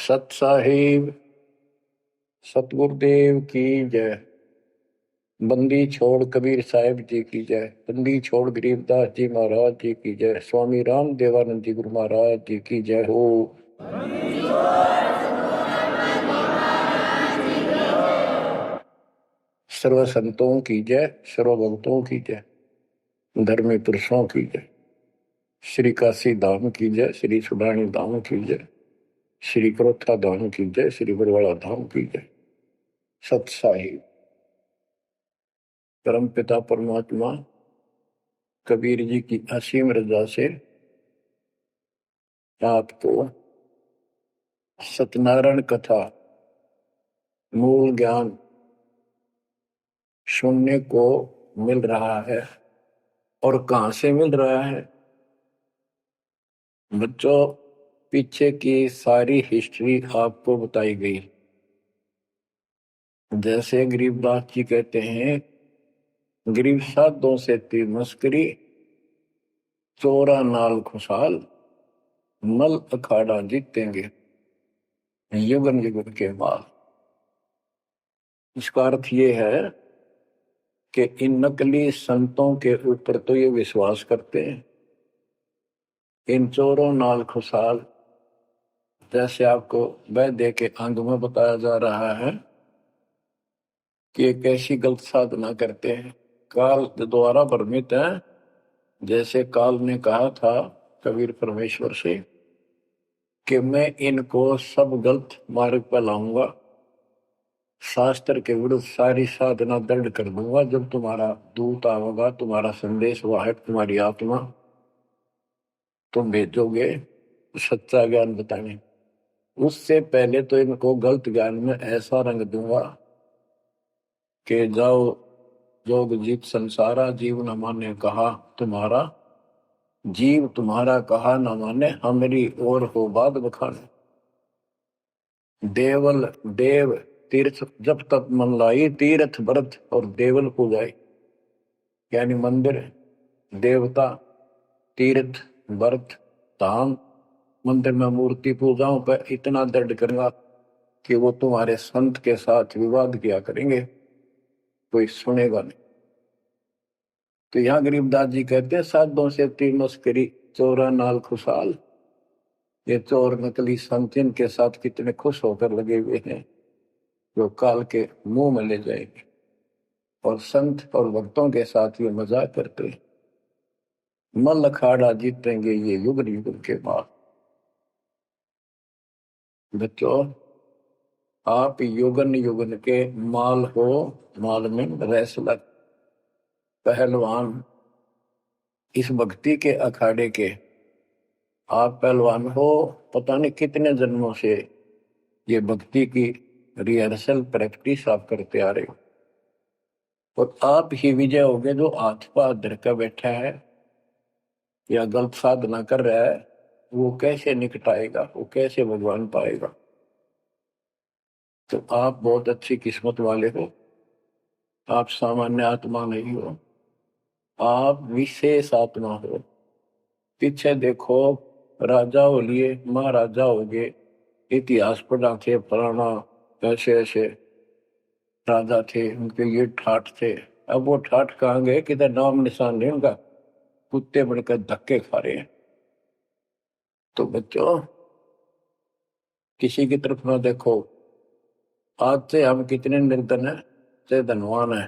सत साहिब सतगुरुदेव की जय। बंदी छोड़ कबीर साहिब जी की जय। बंदी छोड़ गरीबदास जी महाराज जी की जय। स्वामी राम देवानंद जी गुरु महाराज जी की जय हो। सर्व संतों की जय, सर्व भक्तों की जय, धर्मी पुरुषों की जय। श्री काशी धाम की जय, श्री सुडानी धाम की जय, श्री क्रोथा धाम की जय, श्री बरवाड़ा धाम की जय। सत साहिब परम पिता परमात्मा कबीर जी की असीम रजा से आपको सत्यनारायण कथा मूल ज्ञान सुनने को मिल रहा है। और कहां से मिल रहा है बच्चों? पीछे की सारी हिस्ट्री आपको बताई गई। जैसे गरीबदास जी कहते हैं, गरीब साधों से तीर मस्करी, चोरा नाल खुशहाल, मल अखाड़ा जीतेंगे युगन युगन के माल। इसका अर्थ ये है कि इन नकली संतों के ऊपर तो ये विश्वास करते हैं, इन चोरों नाल खुशहाल, जैसे आपको वैद्य के अंग में बताया जा रहा है कि एक ऐसी गलत साधना करते हैं, काल द्वारा भ्रमित है। जैसे काल ने कहा था कबीर परमेश्वर से कि मैं इनको सब गलत मार्ग पर लाऊंगा, शास्त्र के विरुद्ध सारी साधना दृढ़ कर दूंगा। जब तुम्हारा दूत आवेगा, तुम्हारा संदेश वाहक, तुम्हारी आत्मा, तुम भेजोगे सच्चा ज्ञान बताने, उससे पहले तो इनको गलत ज्ञान में ऐसा रंग दूंगा कि जाओ जोग जीत संसारा, जीव न माने कहा तुम्हारा, जीव तुम्हारा कहा न माने, हमारी ओर हो बाद बखाने। देवल देव तीर्थ जब तक मन लाई, तीर्थ व्रत और देवल पूजाई। यानी मंदिर, देवता, तीर्थ, व्रत, धाम, मंदिर में मूर्ति पूजाओं पर इतना दृढ़ करूंगा कि वो तुम्हारे संत के साथ विवाद किया करेंगे, कोई सुनेगा नहीं। तो यहाँ गरीबदास जी कहते हैं, साधों से तीर मस्करी, चोरा नाल खुशहाल। ये चोर नकली संत इनके साथ कितने खुश होकर लगे हुए हैं, जो काल के मुंह में ले जाएंगे। और संत और भक्तों के साथ ये मजाक करते हैं, मल अखाड़ा जीतेंगे ये युग युग के बाद। बच्चों, आप युगन युगन के माल हो, माल में रेसलर, पहलवान, इस भक्ति के अखाड़े के आप पहलवान हो। पता नहीं कितने जन्मों से ये भक्ति की रिहर्सल प्रैक्टिस आप करते आ रहे हो, और आप ही विजय होगे जो हाथ पर धर कर बैठा है या गलत साधना कर रहा है, वो कैसे निकट आएगा, वो कैसे भगवान पाएगा। तो आप बहुत अच्छी किस्मत वाले हो, आप सामान्य आत्मा नहीं हो, आप विशेष आत्मा हो। पीछे देखो, राजा हो लिए, महाराजा हो गए, इतिहास पढ़ा थे, फलाना ऐसे ऐसे राजा थे, उनके ये ठाठ थे। अब वो ठाठ कहाँ गए, किधर नाम निशान नहीं उनका, कुत्ते बनकर धक्के खा रहे हैं। तो बच्चों, किसी की तरफ ना देखो। आज से हम कितने निर्धन है से धनवान है।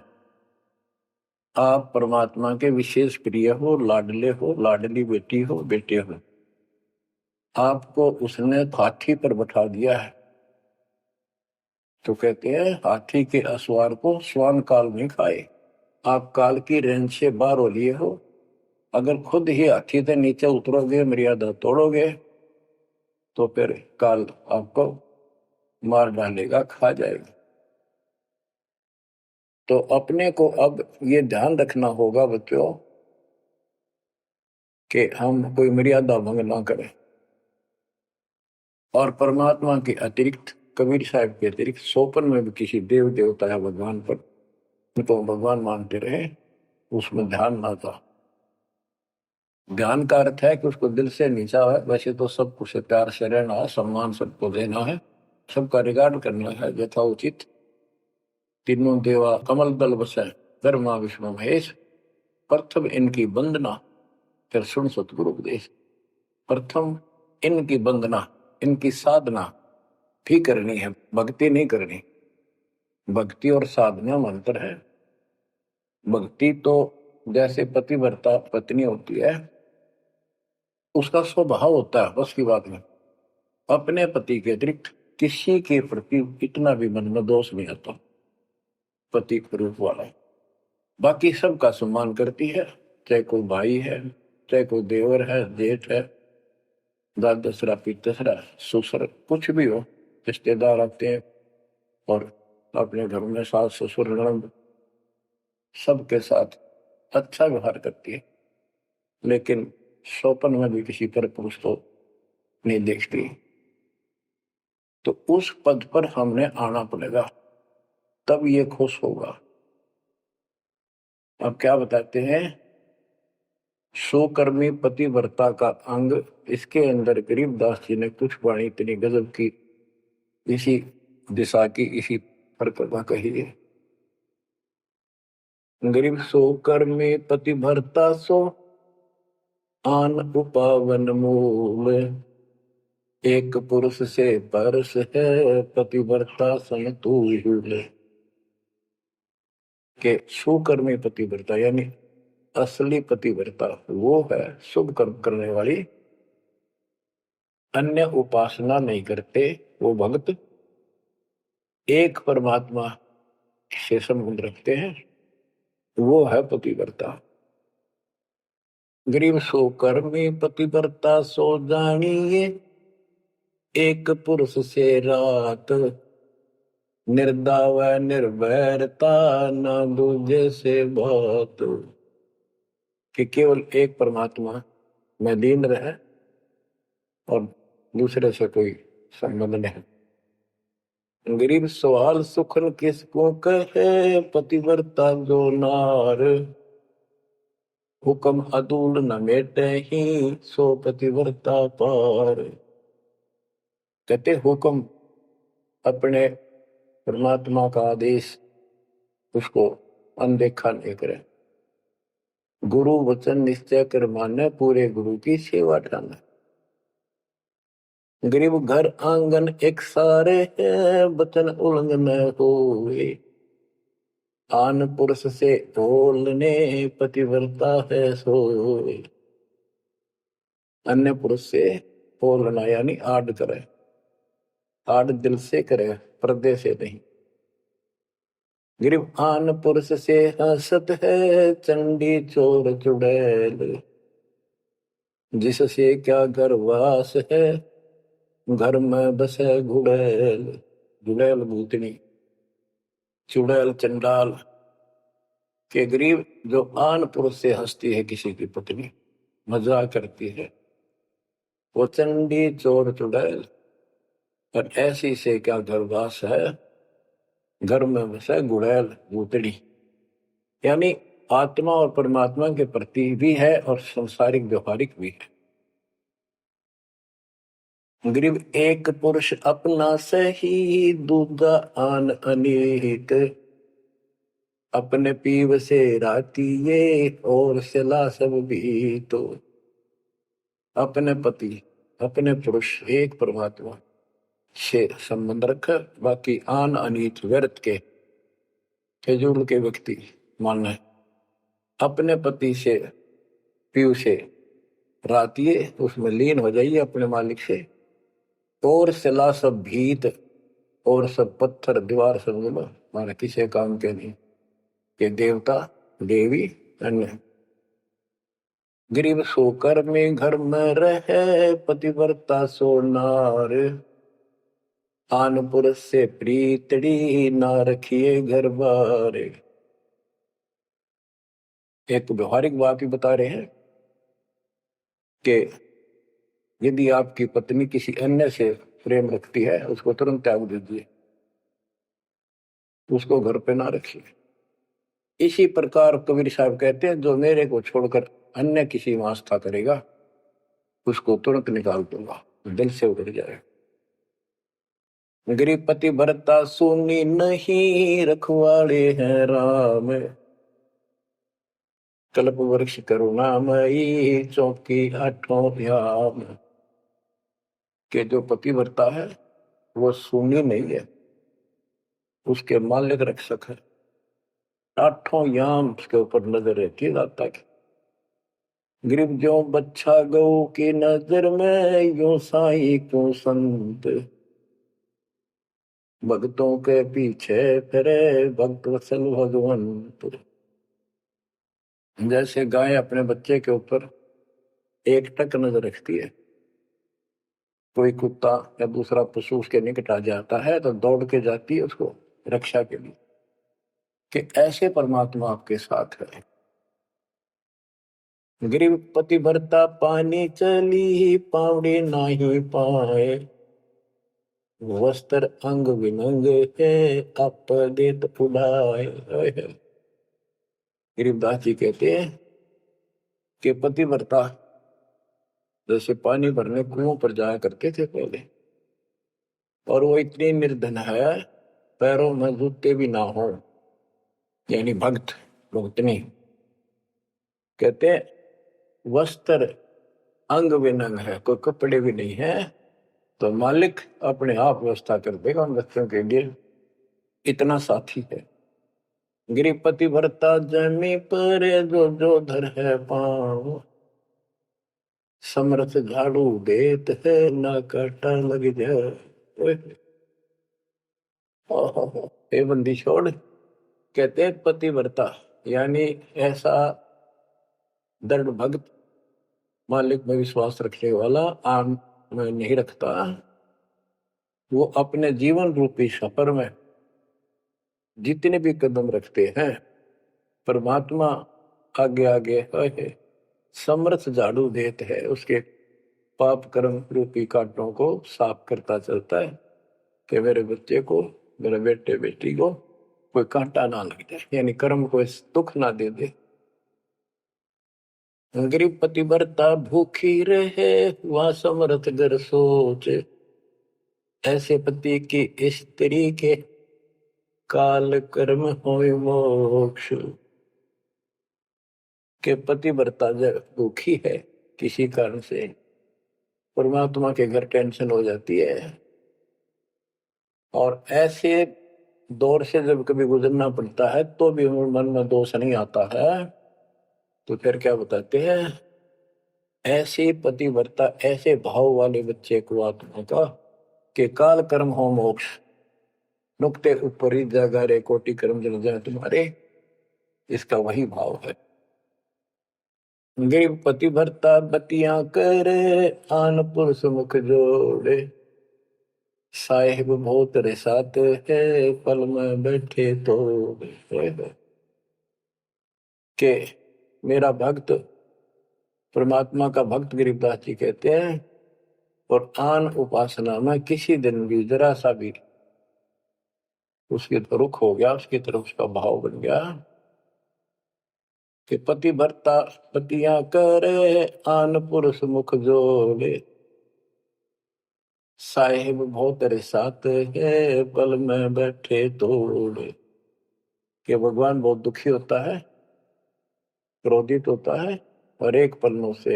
आप परमात्मा के विशेष प्रिय हो, लाडले हो, लाडली बेटी हो, बेटे हो। आपको उसने हाथी पर बैठा दिया है। तो कहते हैं, हाथी के असवार को स्वान काल में खाए। आप काल की रेंज से बाहर हो लिए हो। अगर खुद ही हाथी से नीचे उतरोगे, मर्यादा तोड़ोगे, तो फिर काल आपको मार डालेगा, खा जाएगा। तो अपने को अब ये ध्यान रखना होगा बच्चों कि हम कोई मर्यादा भंग ना करें। और परमात्मा के अतिरिक्त, कबीर साहब के अतिरिक्त सोपन में भी किसी देव देवता या भगवान पर तो भगवान मानते रहे, उसमें ध्यान ना था। ज्ञान का अर्थ है कि उसको दिल से नीचा है। वैसे तो सब कुछ प्यार से रहना है, सम्मान सबको देना है, सबका रिगार्ड करना है यथाउचित। तीनों देवा कमल दल बसे, धर्मा विष्णु महेश, प्रथम इनकी वंदना, फिर सुन सतगुरु उपदेश। प्रथम इनकी वंदना, इनकी साधना भी करनी है, भक्ति नहीं करनी। भक्ति और साधना में अंतर है। भक्ति तो जैसे पतिव्रता पत्नी होती है, उसका स्वभाव होता है बस की बात में, अपने पति के अतिरिक्त किसी के प्रति इतना भी मन में दोष नहीं आता। पति के रूप वाला बाकी सबका सम्मान करती है, चाहे कोई भाई है, चाहे कोई देवर है, जेठ है, दादसरा पितसरा ससुर कुछ भी हो, रिश्तेदार आते हैं और अपने घर में सास ससुर ननद सबके साथ अच्छा व्यवहार करती है। लेकिन स्वप्न में भी किसी पर पुरुष को नहीं देखती। तो उस पद पर हमने आना पड़ेगा, तब ये खुश होगा। अब क्या बताते हैं, सोकर्मी पतिव्रता का अंग, इसके अंदर गरीबदास जी ने कुछ वाणी इतनी गजब की इसी दिशा की इसी परिक्रमा कही है। गरीब सोकर्मी पतिव्रता सो आन उपावन मूल, एक पुरुष से परस है पतिव्रता समतुल्य। के सुकर्मी पतिव्रता यानी असली पतिव्रता वो है शुभ कर्म करने वाली, अन्य उपासना नहीं करते वो भक्त, एक परमात्मा से संबंध रखते हैं, वो है पतिव्रता। गरीब सो कर्मी पतिव्रता सो जानिए, एक पुरुष से रात, निर्दाव निर्भरता न दूजे से बात। कि केवल एक परमात्मा में लीन रहे और दूसरे से कोई संबंध नहीं। गरीब सवाल सुखन किसको कहे, पतिव्रता जो नार, हुक्म अदूल न मेटे ही सो पतिव्रता पार। कहते हुक्म अपने परमात्मा का आदेश उसको अनदेखा नहीं करे, गुरु वचन निश्चय कर माने, पूरे गुरु की सेवा ठाने। गरीब घर आंगन एक सारे है, वचन उल्लंघन होए, आन पुरुष से बोलने पतिव्रता है सोए। अन्य पुरुष से बोलना यानी आड़ करे, आड़ दिल से करे, पर्दे से नहीं। गरीब आन पुरुष से हंसत है, चंडी चोर चुड़ैल, जिससे क्या गर्वास है, घर में बसे गुड़ैल। गुड़ैल भूतनी, चुड़ैल चंडाल। के गरीब जो आन पुरुष से हंसती है किसी की पत्नी, मजाक करती है, वो चंडी चोर चुड़ैल, और ऐसी से क्या गर्वास है, घर में बसे गुड़ैल भूतनी। यानी आत्मा और परमात्मा के प्रति भी है और संसारिक व्यवहारिक भी है। गरीब एक पुरुष अपना सही, दूजा आन अनेक, अपने पीव से राती ये और सिला सब भी। तो अपने पति अपने पुरुष एक परमात्मा से संबंध रखा, बाकी आन अनीत व्यर्थ के फिजूल के व्यक्ति मानना, अपने पति से पीव से रातिए उसमें लीन हो जाइए अपने मालिक से, और सिला सब भीत, और सब पत्थर दीवार समझ लो, माना किसी काम के नहीं, के देवता देवी अन्य। गरीब सोकर में घर में रहे, पतिव्रता सो नार, आन पुरुष से प्रीतड़ी ना रखिए घर बार। एक व्यवहारिक बात भी बता रहे हैं कि यदि आपकी पत्नी किसी अन्य से प्रेम रखती है, उसको तुरंत त्याग दीजिए, उसको घर पे ना रखिए। इसी प्रकार कबीर साहब कहते हैं, जो मेरे को छोड़कर अन्य किसी में आस्था करेगा उसको तुरंत निकाल दूंगा, दिल से उतर जाए। गृहपति भरता सुनी नहीं, रखवाले हैं राम, कल्प वृक्ष करुणामयी, चौकी आठों याम। के जो पति भरता है वो सुनी नहीं है, उसके मालिक रक्षक है, आठों याम उसके ऊपर नजर रहती है दाता की। गरीब जो बच्चा गौ की नजर में, यो साई को संत, भक्तों के पीछे फिरे भक्त वत्सल भगवंत। जैसे गाय अपने बच्चे के ऊपर एक टक नजर रखती है, कोई कुत्ता या दूसरा पशु उसके निकट आ जाता है तो दौड़ के जाती है उसको रक्षा के लिए, कि ऐसे परमात्मा आपके साथ है। गरीब पति भरता पानी चली, पावड़ी नाही पाए, वस्त्र अंग विनंग है, आप देत उड़ाए। गरीबदास जी कहते हैं कि पति भरता जैसे पानी भरने कुओं पर जाया करते थे पहले, और वो इतनी निर्धन है पैरों में जूते भी ना हो, यानी भक्त भक्तनी। कहते वस्त्र अंग विनंग है, कोई कपड़े भी नहीं है, तो मालिक अपने आप व्यवस्था कर देगा उन बच्चों के लिए, इतना साथी है। गृहपति भरता जमी पर, जो जो धर है पाँव, समर्थ झाड़ू देत है, ना काटा लग जाए। हे बंदी छोड़, कहते पतिव्रता यानी ऐसा दृढ़ भक्त, मालिक में विश्वास रखने वाला, आम में नहीं रखता, वो अपने जीवन रूपी सफर में जितने भी कदम रखते हैं परमात्मा आगे आगे है, समर्थ झाड़ू देते है, उसके पाप कर्म रूपी कांटों को साफ करता चलता है कि मेरे बच्चे को, मेरे बेटे बेटी को कोई कांटा ना लग जाए, यानी कर्म को दुख ना दे दे। गरीब पतिव्रता भूखी रहे, हुआ समर्थ घर सोच, ऐसे पति की स्त्री के काल कर्म होय मोक्ष। के पतिव्रता जब भूखी है किसी कारण से, परमात्मा के घर टेंशन हो जाती है, और ऐसे दौर से जब कभी गुजरना पड़ता है तो भी मन में दोष नहीं आता है, तो फिर क्या बताते हैं, ऐसे पतिव्रता ऐसे भाव वाले बच्चे को आत्मा का कि काल कर्म हो मोक्ष, नुक्ते ऊपर ही जागा रे कोटि कर्म जल जाए तुम्हारे, इसका वही भाव है। गरीब पतिव्रता बतियां करे, आन पुरुष मुख जोड़े, साहेब बहुत रिसाते है, पल में बैठे तो के मेरा भक्त, परमात्मा का भक्त गरीबदास जी कहते हैं, और आन उपासना में किसी दिन भी जरा सा भी उसकी रुख हो गया, उसकी तरफ उसका भाव बन गया कि पतिव्रता पतियां करे, आन पुरुष मुख जोड़े, साहेब बहुत रिसाते है, पल में बैठे तोड़े। कि भगवान बहुत दुखी होता है, क्रोधित होता है, और एक पल में से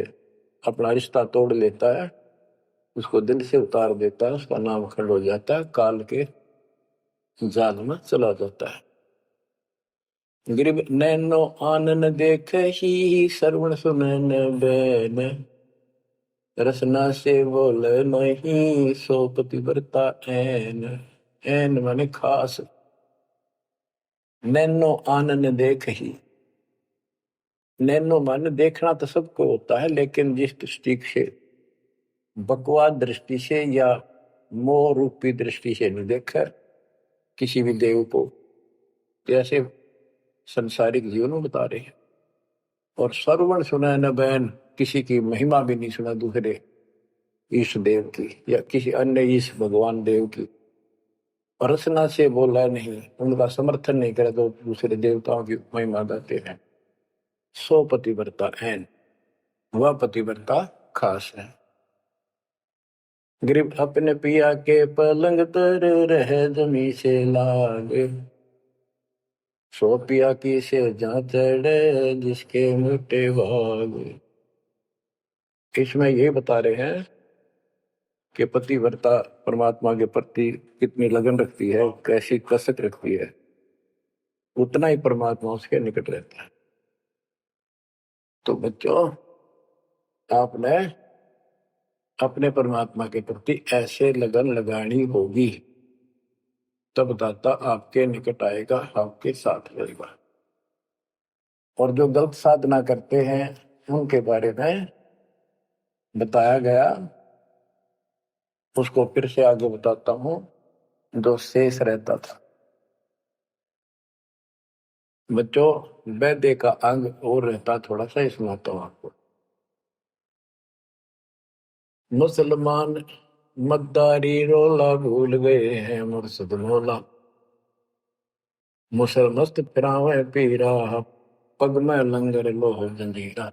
अपना रिश्ता तोड़ लेता है, उसको दिल से उतार देता है, उसका नाम खंड हो जाता है, काल के जाल में चला जाता है। गरीब नैनो आनन देख ही, श्रवण सुनन बैन, रसना से बोल नहीं, सो पतिव्रता ऐन। ऐन माने खास, नैनो आनन देख ही, नैनो माने देखना तो सबको होता है, लेकिन जिस दृष्टि से बकवाद दृष्टि से या मोह रूपी दृष्टि से नहीं देखा किसी भी देव को, जैसे संसारिक जीवन में बता रहे हैं। और श्रवण सुना न बैन, किसी की महिमा भी नहीं सुना दूसरे ईश देव की या किसी अन्य ईश भगवान देव की, रचना से बोला नहीं, उनका समर्थन नहीं करे तो दूसरे देवताओं की महिमा गाते हैं। सो पतिव्रता ऐन, वह पतिव्रता खास है। ग्रीब अपने पिया के पलंग तर रह जमी से लाग, सो पिया की से जा चढ़े जिसके मोटे भाग। इसमें ये बता रहे हैं कि पतिव्रता परमात्मा के प्रति कितनी लगन रखती है, कैसी कसक रखती है, उतना ही परमात्मा उसके निकट रहता है। तो बच्चों, आपने अपने परमात्मा के प्रति ऐसे लगन लगानी होगी, तब दाता आपके निकट आएगा, आपके साथ रहेगा। और जो गलत साधना करते हैं उनके बारे में बताया गया, उसको फिर से आगे बताता हूं। जो शेष रहता था बच्चों, वैद्य का अंग और रहता थोड़ा सा, इसमें आता हूं आपको। मुसलमान मद्दारी रोला भूल गए हैं मुर्शद मौला, मुसलमस्त फिरावे पीरा पग में लंगर लोह जंजीरा।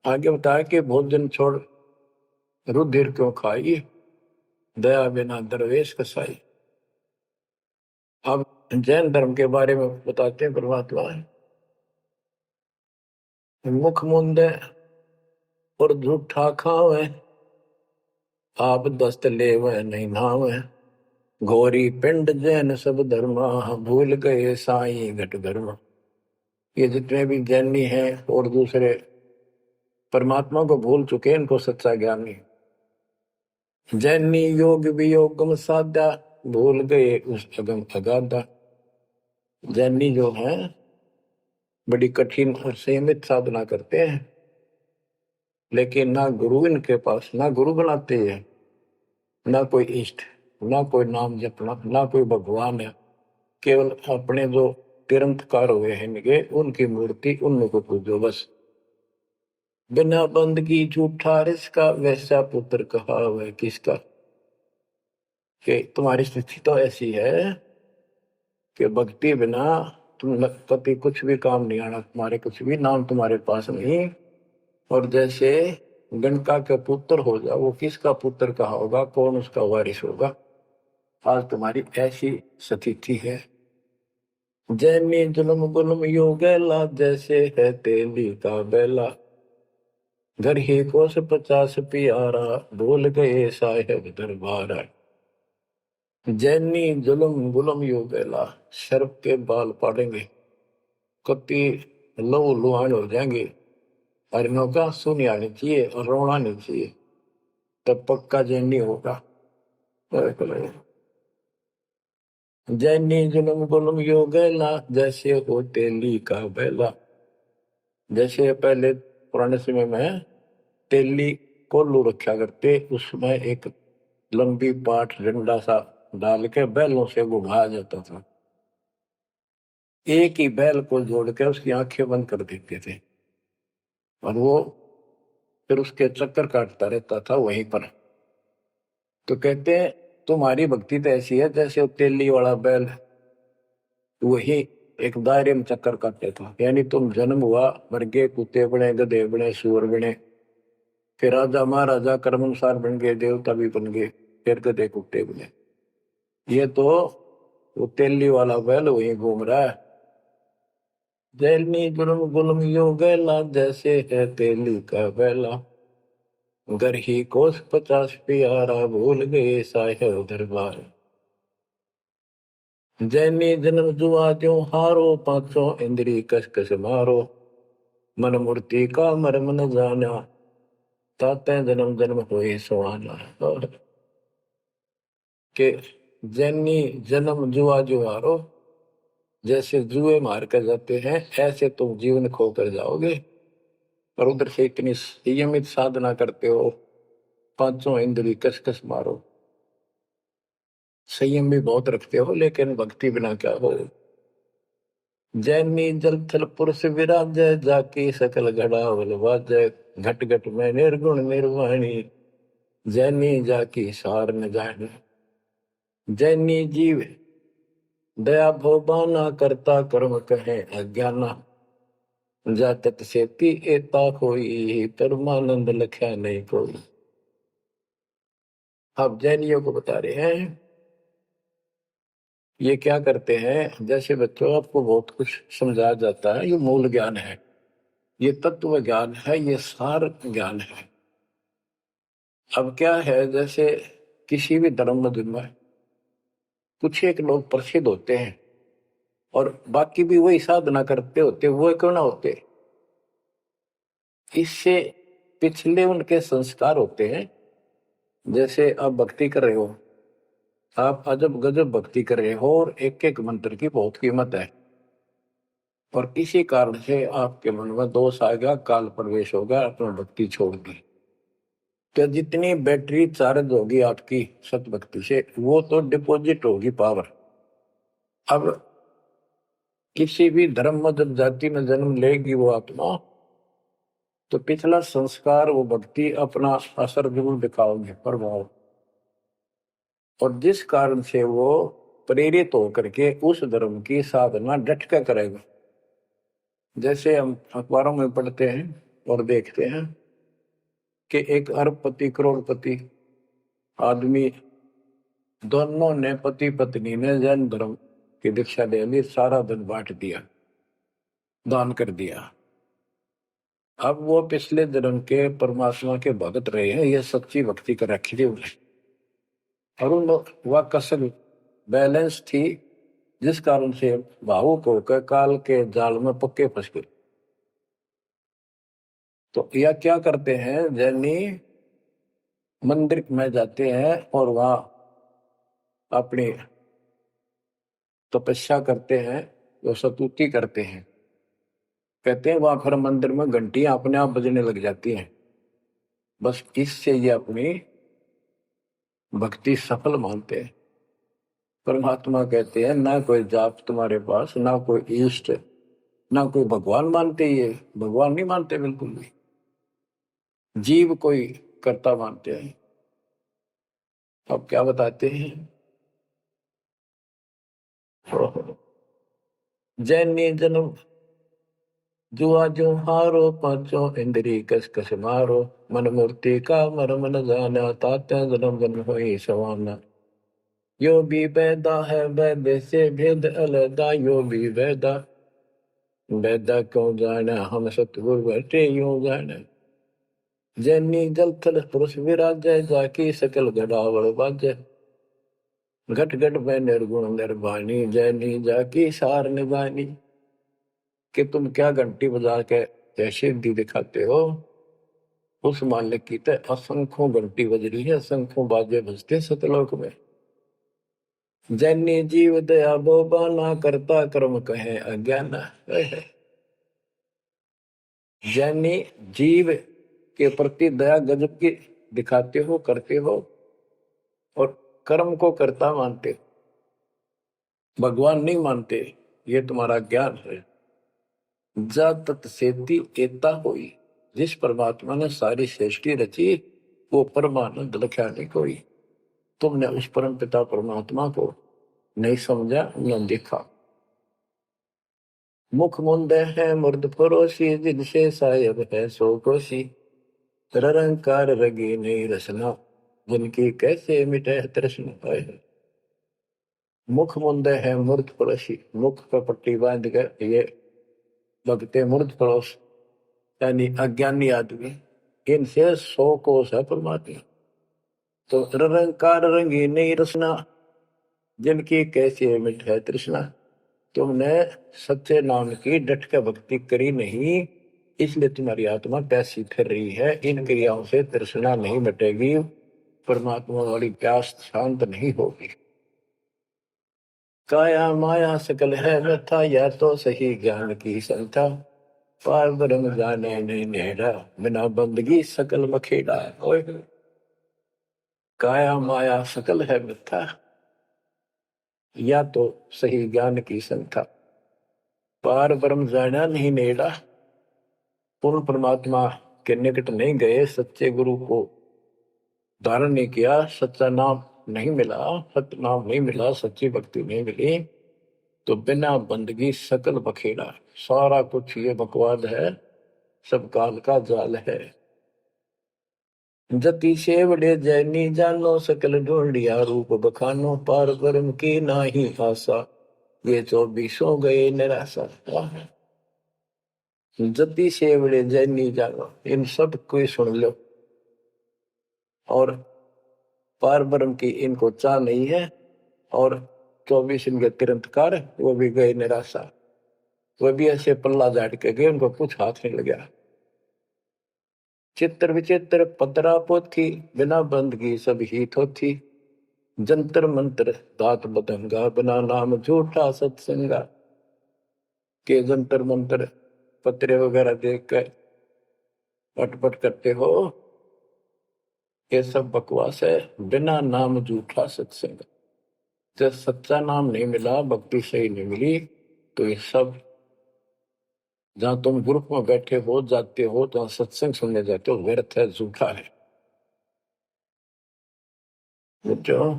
आगे बताया कि भोजन छोड़ रुधिर क्यों खाई, दया बिना दरवेश कसाई। अब जैन धर्म के बारे में बताते हैं परमात्मा। मुख मुंदे और झूठा खावे, आप दस्त लेवे नहीं नावे, घोरी पिंड जैन सब धर्मा, भूल गए साई घट धर्मा। ये जितने भी ज्ञानी हैं और दूसरे परमात्मा को भूल चुके, इनको सच्चा ज्ञान नहीं। जैनी योग वियोगम साधा, भूल गए उस अगम अगाधा। जैनी जो है बड़ी कठिन और सीमित साधना करते हैं, लेकिन ना गुरु इनके पास, ना गुरु बनाते हैं, ना कोई इष्ट, ना कोई नाम जपना, ना कोई भगवान है। केवल अपने जो तिरंतकार हुए हैं इनके, उनकी मूर्ति, उनको पूजो बस। बिना बंदगी झूठा रिसका, वैसा पुत्र कहा वह किसका। कि तुम्हारी स्थिति तो ऐसी है कि भक्ति बिना तुम कभी कुछ भी काम नहीं आना, तुम्हारे कुछ भी नाम तुम्हारे पास नहीं। और जैसे गणका के पुत्र हो जाओ, वो किसका पुत्र कहा होगा, कौन उसका वारिस होगा। आज तुम्हारी ऐसी स्थिति है। जैनी जुल्म गुल्म योगेला, जैसे है तेली का बेला, घर ही कोस 50 प्यारा, भूल गए साहेब दरबारा। जैनी जुल्म गुल्म योगेला, सर्प के बाल पाड़ेंगे, कति लहू लुहान हो जाएंगे, हरिणों का सुनी आनी चाहिए और रोना नहीं चाहिए, तब पक्का जैनी होगा। जैनी जुल्म गुल्म योगेला, जैसे हो तेली का बेला। जैसे पहले पुराने समय में तेली कोल्लू रखा करते, उसमें एक लंबी पाठ डंडा सा डाल के बैलों से घुमाया जाता था। एक ही बैल को जोड़ के उसकी आंखें बंद कर देते थे और वो फिर उसके चक्कर काटता रहता था वहीं पर। तो कहते हैं तुम्हारी भक्ति तो ऐसी है जैसे वो तेली वाला बैल वही एक दायरे में चक्कर काटते था। यानी तुम जन्म हुआ, मर गए, कुत्ते बने, गधे बने, सुअर बने, फिर राजा महाराजा कर्मानुसार बन गए, देवता भी बन गए, फिर गधे कुत्ते बने। ये तो वो तेली वाला बैल वहीं घूम रहा है। जैनी जुल्म गुल्म योगेला, जैसे है तेली का बैला, घर ही कोस 50 प्यारा, भूल गए साहेब दरबार। जैनी जन्म जुआ त्यों हारो, पांचों इंद्री कस कस मारो, मन मूर्ति का मर्म न जाना, ताते जन्म जन्म हुए सुहाना। के जैनी जन्म जुआ जुआरो, जैसे जुए मार कर जाते हैं ऐसे तुम जीवन खो कर जाओगे। और उधर से इतनी संयमित साधना करते हो, पांचों इंद्री कस कस मारो, संयम भी बहुत रखते हो, लेकिन भक्ति बिना क्या हो। जैनी जल थल पुरुष विराजय, जाकी सकल घड़ावल वाजय, घट घट में निर्गुण निर्वाणी, जैनी जाकी सार न जानी। जैनी जीव दया भोबाना करता कर्म कहे अज्ञाना, जातत सेती एता कोई, परमानंद लख्या नहीं कोई। अब जैनियों को बता रहे हैं ये क्या करते हैं। जैसे बच्चों आपको बहुत कुछ समझाया जाता है, ये मूल ज्ञान है, ये तत्व ज्ञान है, ये सार ज्ञान है। अब क्या है, जैसे किसी भी धर्म मत में कुछ एक लोग प्रसिद्ध होते हैं और बाकी भी वही साधना करते होते, वो क्यों ना होते, इससे पिछले उनके संस्कार होते हैं। जैसे आप भक्ति कर रहे हो, आप अजब गजब भक्ति कर रहे हो और एक एक मंत्र की बहुत कीमत है, और इसी कारण से आपके मन में दोष आएगा, काल प्रवेश होगा, अपनी भक्ति छोड़ दी। तो जितनी बैटरी चार्ज होगी आपकी सत भक्ति से, वो तो डिपॉजिट होगी पावर। अब किसी भी धर्म में जब जाति में जन्म लेगी वो आत्मा, तो पिछला संस्कार वो भक्ति अपना असर जरूर दिखाओगे, प्रभाव। और जिस कारण से वो प्रेरित होकर के उस धर्म की साधना डट कर करेगा। जैसे हम अखबारों में पढ़ते हैं और देखते हैं कि एक अरबपति करोड़पति आदमी, दोनों ने पति पत्नी ने जैन धर्म की दीक्षा ले ली, सारा धन बांट दिया, दान कर दिया। अब वो पिछले जन्म के परमात्मा के भगत रहे हैं, ये सच्ची भक्ति कर रखी थी उन्हें, और उन वह कसर बैलेंस थी, जिस कारण से भावुक होकर काल के जाल में पक्के फंस गए। तो यह क्या करते हैं, जैनी मंदिर में जाते हैं और वहां अपनी तपस्या करते हैं, जो स्तुति करते हैं। कहते हैं वहां फिर मंदिर में घंटियां अपने आप बजने लग जाती हैं। बस इससे ये अपनी भक्ति सफल मानते हैं। परमात्मा कहते हैं ना कोई जाप तुम्हारे पास, ना कोई इष्ट, ना कोई भगवान मानते, ये भगवान नहीं मानते बिल्कुल भी, जीव कोई कर्ता मानते हैं। अब क्या बताते हैं, जैनी जन्म जुआ जो हारो, पांचों इंद्री कस कस मारो, मन मूर्ति का मरम न जाना, तात्या जन्म जन्म होई सवाना। यो भी वैदा है वैद से भेद अलदा, यो भी वैदा वैदा क्यों जाना, हम सतगुरु बैठे यूं जाना। जैनी जल थल पुरुष विराजय, जाकी सकल गड़ावड़ बाजय, घट घट में निर्गुण निर्वाणी, जैनी जाकी सार निभानी। कि तुम क्या घंटी बजा के जैसे दी दिखाते हो, उस मालिक की तो असंख्यों घंटी बज रही है, असंख्यों बाजे बजते सतलोक में। जैनी जीव दया बोबा, ना करता कर्म कहे अज्ञाना। जैनी जीव के प्रति दया गजब की दिखाते हो, करते हो, और कर्म को कर्ता मानते हो, भगवान नहीं मानते, ये तुम्हारा ज्ञान है। जा तत्सेती एता होई, जिस परमात्मा ने सारी सृष्टि रची, वो परमानंद लख्या नहीं कोई। तुमने उस परम पिता परमात्मा को नहीं समझा, न देखा। मुख मुंदे है मुर्द परोसी, जिनसे सायब है सो कोसी, रंकार रगी नहीं रसना, जिनकी कैसे मिटे तृष्णा पाए। मुख मुंदे है मूर्ध पड़ोसी, मुख पर पट्टी बांध कर ये भगते मूर्ध पड़ोस, यानी अज्ञानी आदमी, इनसे 100 कोस है परमात्मा। तो रंकार रंगी नहीं रसना, जिनकी कैसी मिट है तृष्णा। तुमने सच्चे नाम की डट के भक्ति करी नहीं, इसलिए तुम्हारी आत्मा पैसी फिर रही है। इन क्रियाओं से तृष्णा नहीं मिटेगी, परमात्मा वाली प्यास शांत नहीं होगी। काया माया सकल है व्यथा, यह तो सही ज्ञान की संथा, पार ब्रह्म जाने नहीं नेड़ा, बिना बंदगी सकल मखेड़ा। काया माया सकल है मिथ्या, या तो सही ज्ञान की संथा, पार ब्रह्म जाना नहीं नेड़ा। पूर्ण परमात्मा के निकट नहीं गए, सच्चे गुरु को धारण नहीं किया, सच्चा नाम नहीं मिला, सत्य नाम नहीं मिला, सच्ची भक्ति नहीं मिली, तो बिना बंदगी सकल बखेड़ा, सारा कुछ ये बकवाद है, सब काल का जाल है। जति सेवड़े जैनी जानो, सकल ढूंढिया रूप बखानो, पार ब्रह्म की नाही आशा, ये 24 गए निराशा। जति सेवड़े जैनी जानो, इन सब को सुन लो, और पार ब्रह्म की इनको चाह नहीं है, और 24 इनके तिरंतकार वो भी गए निराशा। वो भी ऐसे पल्ला झाड़ के गए, उनको कुछ हाथ नहीं लगा। चित्र विचित्र पतरा पोथी, बिना बंदगी सब ही थोथी, जंतर मंत्र दात बदंगा, बिना नाम झूठा सत्संगा। के जंतर मंत्र पत्रे वगैरह देख कर पटपट करते हो, ये सब बकवास है। बिना नाम झूठा सत्संग, जब सच्चा नाम नहीं मिला, भक्ति सही नहीं मिली, तो ये सब, जहां तुम ग्रुप में बैठे हो जाते हो, जहां सत्संग सुनने जाते हो, व्यर्थ है, झूठा है। जो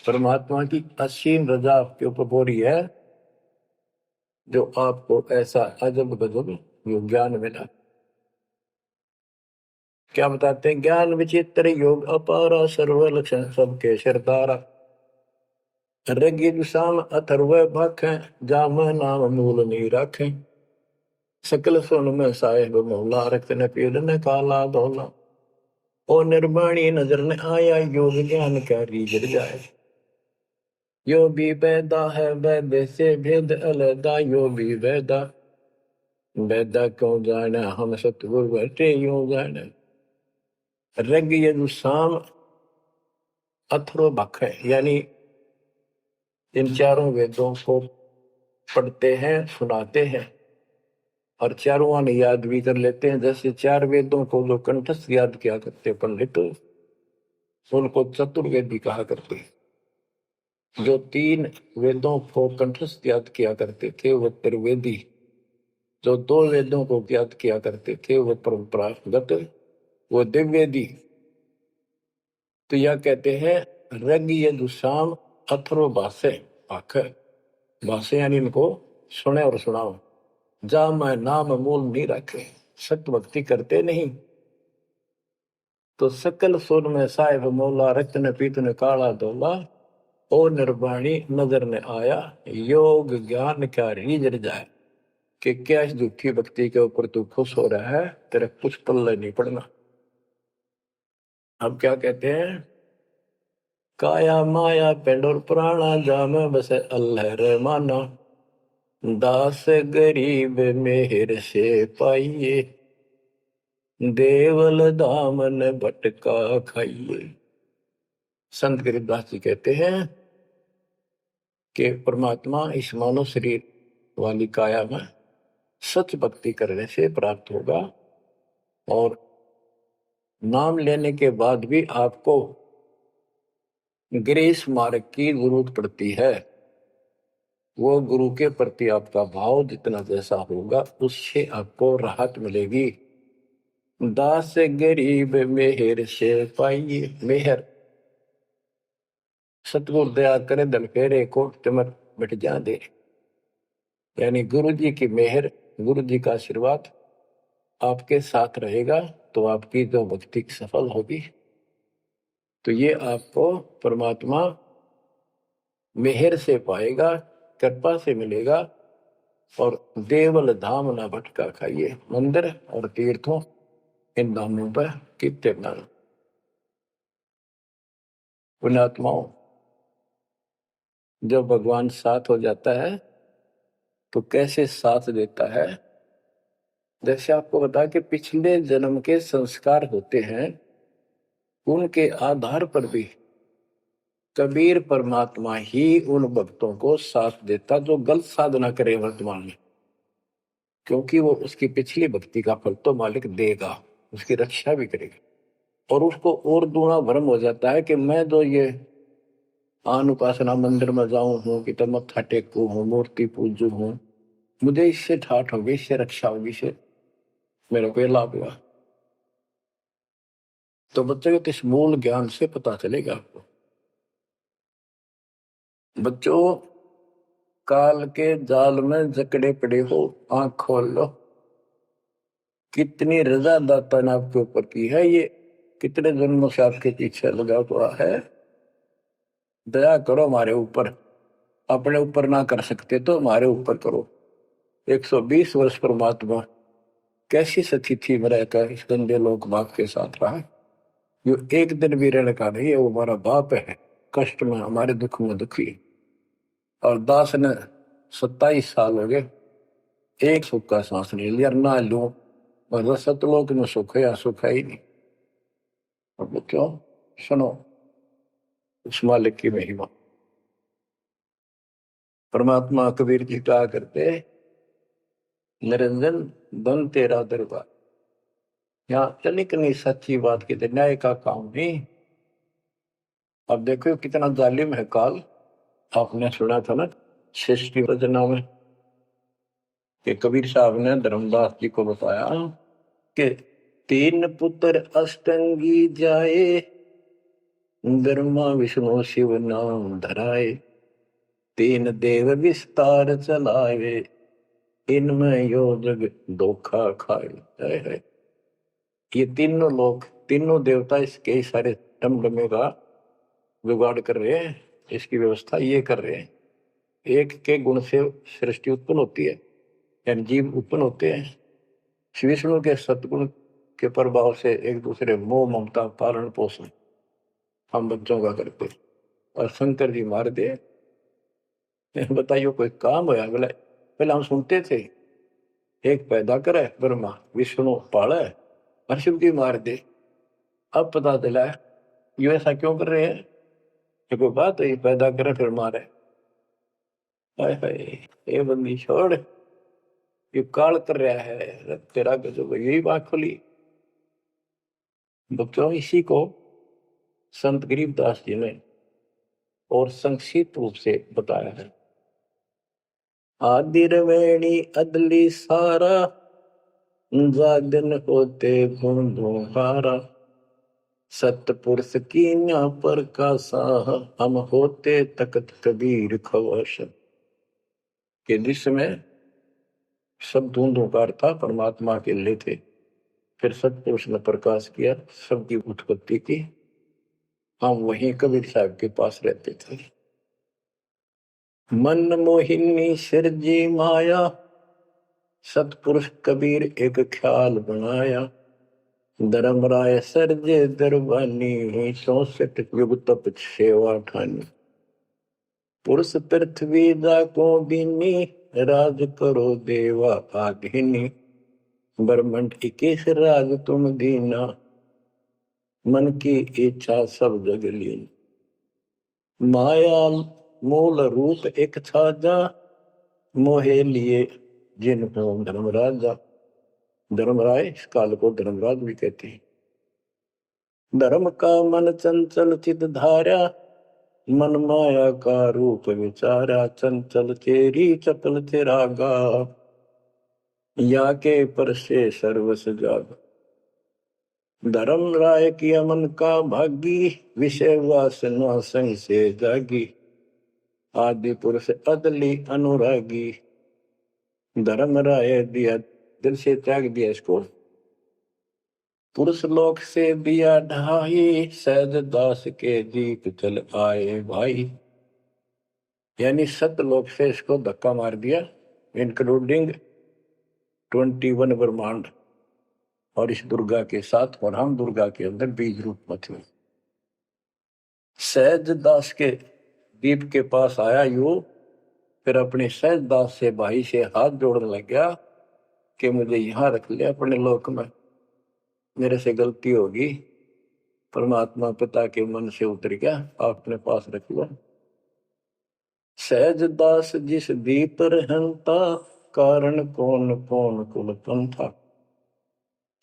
परमात्मा की असीम रजा आपके ऊपर हो रही है, जो आपको ऐसा अजब गजब योग ज्ञान मिला। क्या बताते हैं? ज्ञान विचित्र योग अपारा, सर्व लक्षण सबके सरदारा, ऋग्यजुषाम अथर्व भाखें, जाम नाम मूल नहीं राखें, सकल सुन में साहेब मौला, रक्त न पीड़ न काला धोला, ओ निर्वाणी नजर न आया, योग ज्ञान का रीझ जाए। यो भी वैदा है वैद से भेद अलदा, यो भी वैदा वैदा क्यों जाने, हम सतगुरु बैठे यूं जाने। ऋग यजुसाम अथर्व भाख है, यानी इन चारों वेदों को पढ़ते हैं, सुनाते हैं, और चारों आने याद भी कर लेते हैं। जैसे 4 वेदों को जो कंठस्थ याद किया करते पंडित, उनको चतुर्वेदी कहा करते। जो 3 वेदों को कंठस्थ याद किया करते थे वो त्रिवेदी, जो 2 वेदों को याद किया करते थे वो परंपरागत, वो दिव्यवेदी। तो यह कहते हैं ऋग यजुसाम अथर्व भाषे, भाख भाषे यानी इनको सुने और सुनाओ। जा मैं नाम मूल नहीं रखे, सत्य भक्ति करते नहीं, तो सकल सुर में साहिब मौला, रत्न पीतन काला धोला, ओ निर्वाणी नजर ने आया, योग ज्ञान क्या रीझ जाए। कि क्या इस दुखी भक्ति के ऊपर तू खुश हो रहा है, तेरे कुछ पल्ले नहीं पड़ना। हम क्या कहते हैं? काया माया पेंडोर पुराना, जाम बस अल्लाह रहमाना, दास गरीब मेहर से पाइए, देवल दामन भटका खाइए। संत गरीबदास जी कहते हैं कि परमात्मा इस मानव शरीर वाली काया में सच भक्ति करने से प्राप्त होगा, और नाम लेने के बाद भी आपको ग्रेस मार्ग की जरूरत पड़ती है। वो गुरु के प्रति आपका भाव जितना जैसा होगा, उससे आपको राहत मिलेगी। दास गरीब मेहर से पाइए, मेहर सतगुरु दया करे, धन फेरे को तिमर मिट जा दे, यानी गुरु जी की मेहर, गुरु जी का आशीर्वाद आपके साथ रहेगा, तो आपकी जो भक्ति सफल होगी। तो ये आपको परमात्मा मेहर से पाएगा, कृपा से मिलेगा। और देवल धाम ना भटका खाइए, मंदिर और तीर्थों इन धामों पर कितने नाम। पुण्यात्माओं, जब भगवान साथ हो जाता है तो कैसे साथ देता है? जैसे आपको बता कि पिछले जन्म के संस्कार होते हैं, उनके आधार पर भी कबीर परमात्मा ही उन भक्तों को साथ देता जो गलत साधना करे वर्तमान में, क्योंकि वो उसकी पिछली भक्ति का फल तो मालिक देगा, उसकी रक्षा भी करेगा। और उसको और दूना भ्रम हो जाता है कि मैं जो ये आन उपासना मंदिर में जाऊं हूं, कि तो मत्था टेकू हूं, मूर्ति पूजू हूं, मुझे इससे ठाठ होगी, इससे रक्षा होगी, इससे मेरे को लाभ हुआ। तो बच्चों को इस मूल ज्ञान से पता चलेगा आपको। बच्चों, काल के जाल में जकड़े पड़े हो, आंख खोल लो। कितनी रजा दाता ने आपके ऊपर की है, ये कितने जन्मों से आपके पीछे लगा हुआ है। दया करो हमारे ऊपर, अपने ऊपर ना कर सकते तो हमारे ऊपर करो। 120 वर्ष परमात्मा कैसी स्थिति में रहकर इस गंदे लोक बाप के साथ रहा। जो एक दिन भी रहने का नहीं है, वो हमारा बाप है, कष्ट में हमारे दुख में दुखी। और दास ने 27 साल हो गए, एक सुख का सांस नहीं लिया, ना लू। और सतलोक में सुख है या सुख है ही नहीं। अब क्यों? सुनो उस मालिक की महिमा। परमात्मा कबीर जी कहा करते, निरंजन बन तेरा दरबार। यहाँ तनिक नहीं सच्ची बात की न्याय का काम नहीं। अब देखो कितना जालिम है काल। आपने सुना था ना सृष्टि रचना में कि कबीर साहब ने धर्मदास जी को बताया कि 3 पुत्र अष्टंगी जाए, ब्रह्मा विष्णु शिव नाम धराए, 3 देव विस्तार चलाए, इनमें यो जग धोखा खाए है। ये तीनों लोग, तीनों देवता इसके सारे डमडमे का जुगाड़ कर रहे हैं, इसकी व्यवस्था ये कर रहे हैं। एक के गुण से सृष्टि उत्पन्न होती है, यानी जीव उत्पन्न होते हैं। विष्णु के सतगुण के प्रभाव से एक दूसरे मोह ममता पालन पोषण हम बच्चों का करते। और शंकर जी मार दे, बताइए कोई काम होया? बोले पहले हम सुनते थे एक पैदा करे ब्रह्मा, विष्णु पाले और शिव जी मार दे। अब पता चला ये ऐसा क्यों कर रहे हैं? ये कोई बात है? ये पैदा करे फिर मारे। हाय हाय, ये बंदी छोड़, ये काल कर रहा है तेरा गजब। यही बात खुली बच्चों। इसी को संत गरीबदास जी ने और संक्षिप्त रूप से बताया है। आदि रवेणी अदली सारा, जागन होते गुण दोहारा, सतपुरुष की न्या पर का साह, हम होते तकत कबीर खवाश। के दृश्य में सब धुंधुकार था, परमात्मा के लिए थे। फिर सतपुरुष ने प्रकाश किया, सबकी उत्पत्ति की। हम वहीं कबीर साहब के पास रहते थे। मन मोहिनी सिरजी माया, सतपुरुष कबीर एक ख्याल बनाया, धर्मराय सरजे दरबानी, 64 युग तप सेवा ठानी। पुरुष पृथ्वी दा को दीनी, राज करो देवा आधीनी, ब्रह्मंड 21 राज तुम दीना, मन की इच्छा सब जग लीन। माया मूल रूप एक छाजा, मोहे लिए जिन हो धर्मराजा। धर्मराय इस काल को धर्मराज भी कहते हैं। धर्म का मन चंचल चित धारा, मन माया का रूप विचारा, चंचल चेरी चपल चिरागा, या के पर से सर्वस जाग। धर्म राय किया मन का भागी, विषय वासना संग से जागी, आदि पुरुष अदली अनुरागी। धर्म राय दिया, दिल से त्याग दिया इसको। पुरुष लोक से दिया ढाई, सहज दास के दीप चल आए भाई। यानी सतलोक से इसको धक्का मार दिया, इंक्लूडिंग 21 ब्रह्मांड और इस दुर्गा के साथ। और हम दुर्गा के अंदर बीज रूप में थे। सहज दास के दीप के पास आया यू, फिर अपने सहज दास से भाई से हाथ जोड़ने लग गया कि मुझे यहां रख लिया अपने लोक में, मेरे से गलती होगी। परमात्मा पिता के मन से उतर गया, अपने पास रख लिया। सहज दास जिस दीप रहता, कारण कौन कौन कुल पंथा।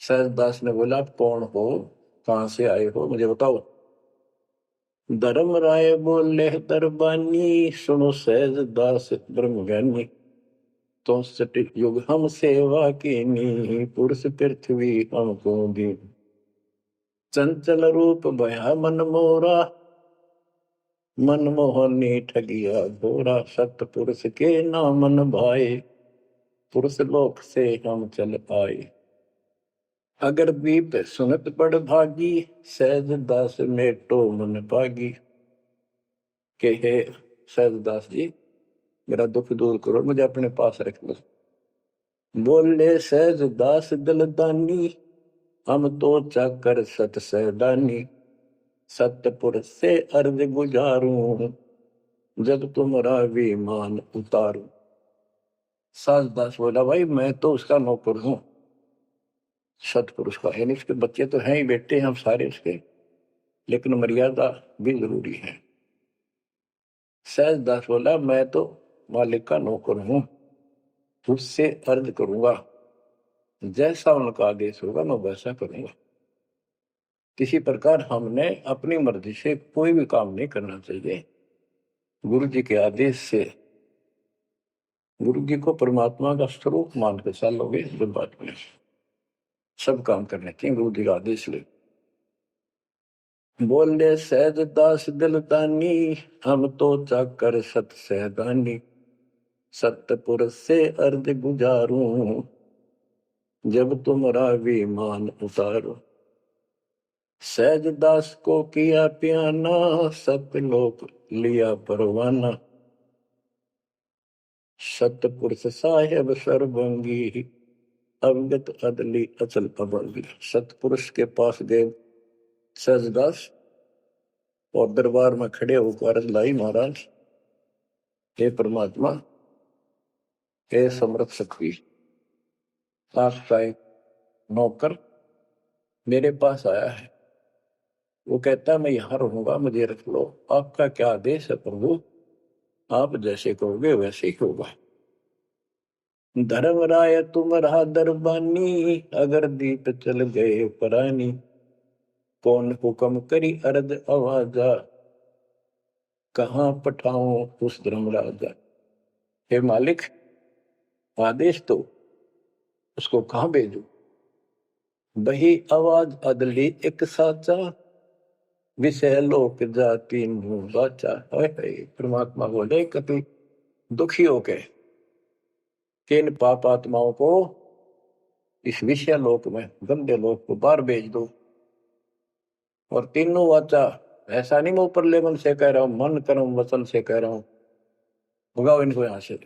सहज दास ने बोला, आप कौन हो, कहां से आए हो, मुझे बताओ। धर्म राय बोले दरबानी, सुनो सहज दास ब्रह्म ज्ञानी। तो सटिक युग हम सेवा की नी, पुरुष पृथ्वी हमको दी। चंचल रूप भया मन मोरा, मनमोहनी ठगिया घोरा, सतपुरुष के नामन भाए, पुरुष लोक से हम चल आए। अगर दीप सुनत बड़ भागी, सहज दास मेटो मन पागी। के हे सहज दास जी, मेरा दुख दूर करो, मुझे अपने पास रख लो। बोले सहज दास दलदानी, हम तो चाकर सत सहदानी। सतपुरुष से अर्ज गुजारूं, जब तुम्हारा विमान उतारूं। सहजदास बोला, भाई मैं तो उसका नौकर हूं, सतपुरुष का, यानी उसके बच्चे तो हैं ही, बेटे हम सारे उसके, लेकिन मर्यादा भी जरूरी है। सहजदास बोला, मैं तो मालिक का नौकर हूं, उससे अर्ज करूंगा, जैसा उनका आदेश होगा मैं वैसा करूंगा। किसी प्रकार हमने अपनी मर्जी से कोई भी काम नहीं करना चाहिए, गुरु जी के आदेश से। गुरु जी को परमात्मा का स्वरूप मान के चलोगे जब बात में, सब काम करने चाहिए गुरु जी का आदेश ले। बोले सहज दास दिलदानी, हम तो चाकर सत सहदानी। सतपुरुष से अर्ज गुजारूं, जब तुम्हारा विमान उतारो। सहज दास को किया प्याना, सतलोक लिया परवाना। सतपुरुष साहेब सर्वंगी, अवगत अदली अचल अभंगी। सतपुरुष के पास गए सहजदास और दरबार में खड़े होकर अर्ज लाई, महाराज हे परमात्मा, हे समर्थ शक्ति, आपका एक नौकर मेरे पास आया है, वो कहता है मैं यहां रहूंगा, मुझे रख लो। आपका क्या आदेश है प्रभु, आप जैसे कहोगे वैसे ही होगा। धर्मराय तुम रहा दरबानी, अगर दीप चल गए परानी। कौन हुक्म करी अर्ज आवाजा, कहां पठाऊं उस धर्मराजा। हे मालिक, आदेश तो, उसको कहां भेजू। बही आवाज अदली एक साचा, विषय लोक जाति मुंह बाचा। परमात्मा बोले, कभी दुखी होके कि इन पाप आत्माओं को इस विषय लोक में, गंदे लोक को बाहर भेज दो। और तीनों वाचा, ऐसा नहीं मैं ऊपर लेवल से कह रहा हूं, मन कर्म वचन से कह रहा हूं, भगाओ इनको यहां से।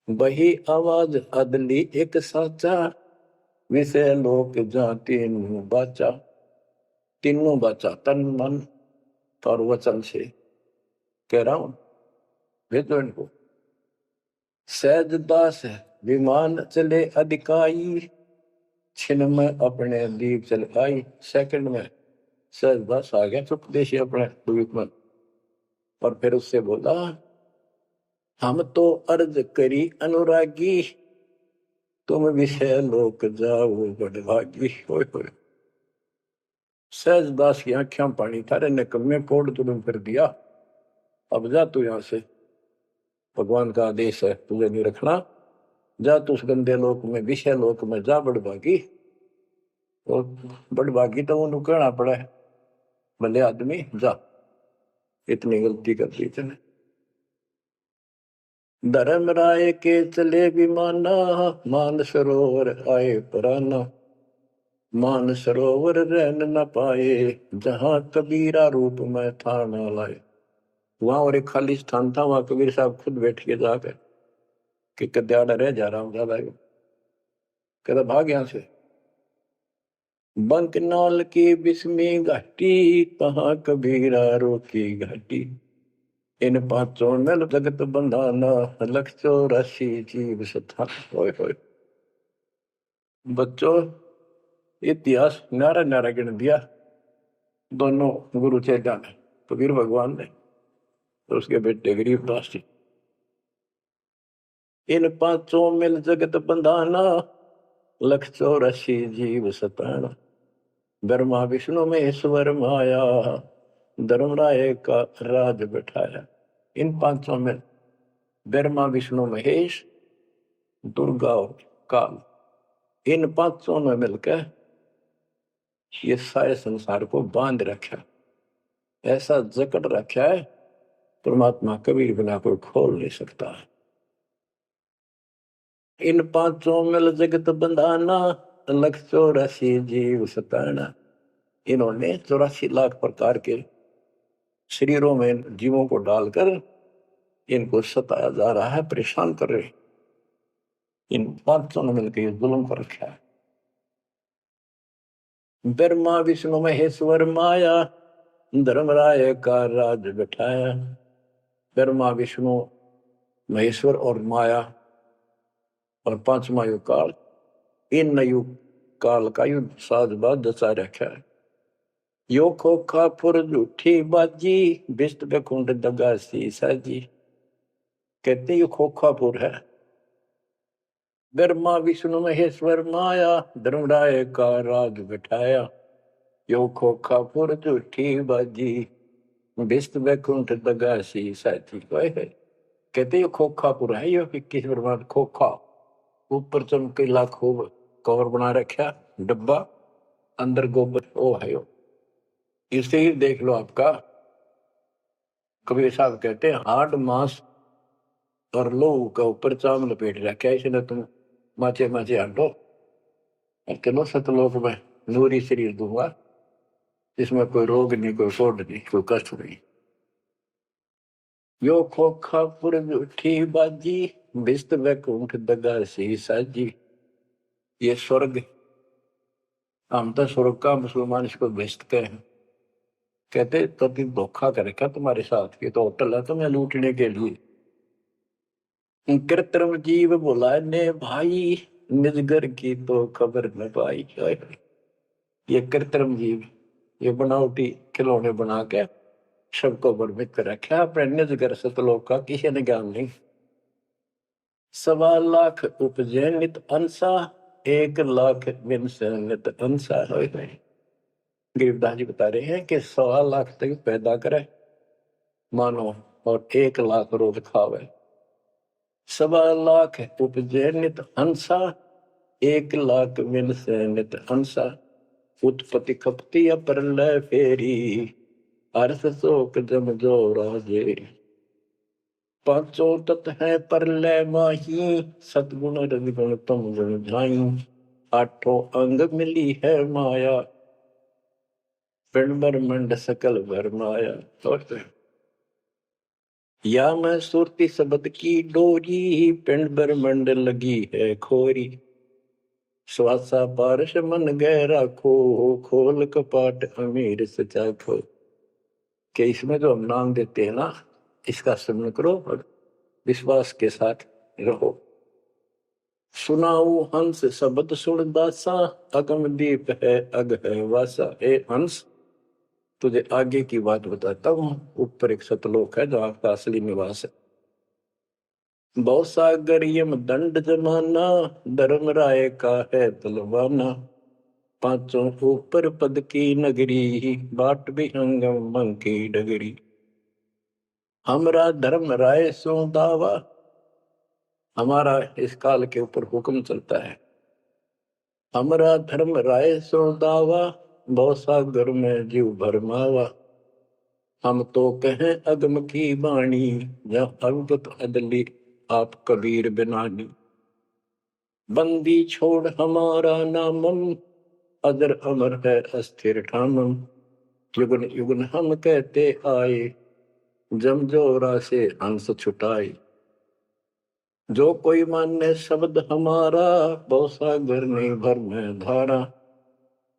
बही आवाज अदली एक साचा, विषय लोक जाति मुंह बाचा। तीनों बाचा, तन मन और वचन से कह रहा हूं, भेजो इनको। सहज दास विमान चले अधिकाई, छिन में अपने दीप चलकाई। सेकंड में सहज दास आ गया चुपदेशी अपने द्वीप में, और फिर उससे बोला, हम तो अर्ज करी अनुरागी, तुम विषय लोक जाओ बड़भागी। सहज दास की आंखें पानी, थारे निकम्मे कोड तुम कर दिया, अब जा तू यहां से, भगवान का आदेश है तुझे नहीं रखना, जा तू उस गंदे लोक में, विषय लोक में जा बड़भागी। और बड़भागी तो उन्हें कहना पड़ा है, भले आदमी जा, इतनी गलती कर दी तूने। धर्म राय के चले विमाना, मान सरोवर आए पराना। मान सरोवर रहन न पाए, जहां कबीरा रूप में था न लाए। वहां और एक खाली स्थान था, वहां कबीर साहब खुद बैठ के जाकर कि कद्याड़ा रह जा रहा हूं ज्यादा, कहता भाग यहां से। बंकनाल की बिस्मी घाटी, कहाँ कबीरा रोकी घाटी। इन पांचों में जगत बंधाना, लख 84 जीव सथा। बच्चों, इतिहास नारा नारा गिन दिया दोनों गुरु चेला ने, कबीर भगवान ने और उसके बेटे गरीबदास जी। इन पांचों मिल जगत बंधाना, लख 84 जीव सताना। ब्रह्मा विष्णु महेश्वर माया, धर्मराय का राज बैठाया। इन पांचों में ब्रह्मा विष्णु महेश, दुर्गा और काल, इन पांचों ने मिलकर ये सारे संसार को बांध रखा। ऐसा जकड़ रखा है, परमात्मा कबीर बिना कोई खोल नहीं सकता। इन पांचों मिल जगत बंधाना, लख 84 जीव सताना। इन्होंने 84 लाख प्रकार के शरीरों में जीवों को डालकर इनको सताया जा रहा है, परेशान कर रहे। इन पांचों ने मिलकर ये जुल्म कर रखा है। ब्रह्मा विष्णु महेश्वर माया, धर्मराय का राज बिठाया। ब्रह्मा विष्णु महेश्वर और माया और पांचवा युग काल, इन युग काल का युद्ध साजबाज दसा रखा है। यो खोखा फुर झूठी बाजी, बिस्त बेकुंड दगासी साजी। कहते ये खोखा फुर है। ब्रह्मा विष्णु महेश्वर माया, धर्मराय का राज बिठाया। यो खोखा फुर झूठी बाजी, बिस्त बेकुंठ दगासी साथी। कहते ये खोखा फुर है। ये 21 ब्रह्मांड खोखा, ऊपर चमकीला खूब कवर बना रखा, डब्बा, अंदर गोबर ओ है यो। इसे ही देख लो आपका। कबीर साहब कहते हैं हाड मांस और लोहू का ऊपर चाम लपेट रखा है इसने, तुम माचे माचे हटो और चलो सतलोक में नूरी शरीर दूंगा, इसमें कोई रोग नहीं, कोई कोड नहीं, कोई कष्ट नहीं। यो खोखा पुर उठी बाजी, बिस्त वैकुंठ दगा सी साजी। ये स्वर्ग, हम तो स्वर्ग का, मुसलमान इसको बेस्ट कहे। कहते तो भी धोखा करेगा तुम्हारे साथ, ये तो होटल है तुम्हें लूटने के लिए। कृत्रिम जीव बोला ने भाई, निजगर की तो खबर न पाई। ये कृत्रिम जीव, ये बनावटी खिलौने बना के सबको भ्रमित कर रखा, अपने निजगर सतलोक का किसी ने ज्ञान नहीं। 1.25 लाख उपजे नित अंसा, 1 लाख विनसे नित अंसा। गरीबदास जी बता रहे हैं कि 1.25 लाख तक पैदा करे मानो और 1 लाख रोज खावे। 1.25 लाख उपजे नित अंसा, 1 लाख विनसे नित अंसा। उत्पत्ति खपती प्रलय फेरी, अर्थ शोक जम जो राजे। पांचों तत् है प्रलय माही, सतगुण रजगुण तुम गुण झाई। 8 अंग मिली है माया, पिंड ब्रह्मंड सकल भरमाया। या मैं सुरती शब्द की डोरी, पिंड ब्रह्मंड लगी है खोरी। श्वासा पारस मन गहरा खो, खोल कपाट अमीर सचा खो। कि इसमें जो हम नाम देते हैं ना, इसका स्मरण करो और विश्वास के साथ रहो। सुनाऊ हंस शब्द सुन दासा, अगम दीप है अग है वासा। ए हंस, तुझे आगे की बात बताता हूँ। ऊपर एक सतलोक है जो आपका असली निवास है। बहुत सागर यम दंड जमाना, धर्म राय का है तलवाना। पांचों ऊपर पद की नगरी, बाट भी अंगम मंग की डगरी। हमरा धर्म राय सो दावा, हमारा इस काल के ऊपर हुक्म चलता है। हमरा धर्म राय सो दावा, बहुत सागर में जीव भरमावा। हम तो कहें अगम की बाणी, जब अवगत अदली आप कबीर बिनानी। बंदी छोड़ हमारा नामम, अदर अमर है अस्थिर ठामम। युगन युगन हम कहते आए, जम जोरा से हंस छुटाए। जो कोई माने शब्द हमारा, बहुत सागर नहीं भर में धारा।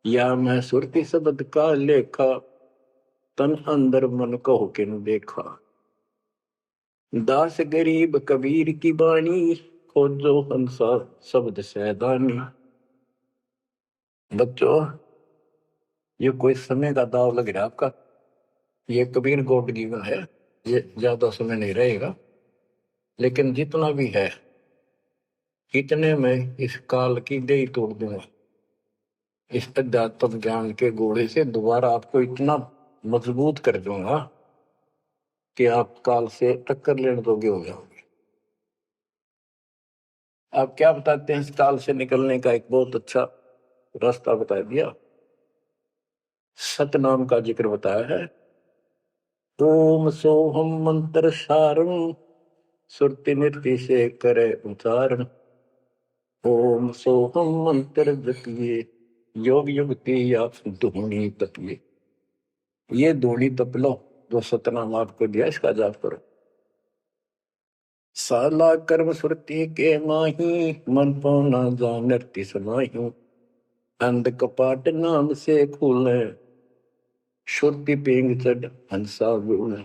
या मैं सुरती शब्द का लेखा, तन अंदर मन को किन देखा। दास गरीब कबीर की बाणी, खोजो हंसा शब्द सैदानी। बच्चों, ये कोई समय का दाव लग रहा है आपका। ये कबीर गॉड गिवन है, ये ज्यादा समय नहीं रहेगा, लेकिन जितना भी है इतने में इस काल की देही तोड़ दूंगा। इस अध्यात्म ज्ञान के घोड़े से दोबारा आपको इतना मजबूत कर दूंगा कि आप काल से टक्कर लेने जोगे हो जाओगे। आप क्या बताते हैं? इस काल से निकलने का एक बहुत अच्छा रास्ता बता दिया। सतनाम का जिक्र बताया है। ओम सोहम मंत्र सारण, सुरति नृत्य से करे उच्चारण। ओम सोहम मंत्र जपिए, योग युक्ति आप धूनी तपिए। ये धूनी तप लो, जो सतनाम आपको दिया, इसका जाप करो। साला कर्म सुरति के माही, मन पौना जा नृत्य समाही। अंध कपाट नाम से खुले, सुरति पेंग चढ़ हंसा बोले।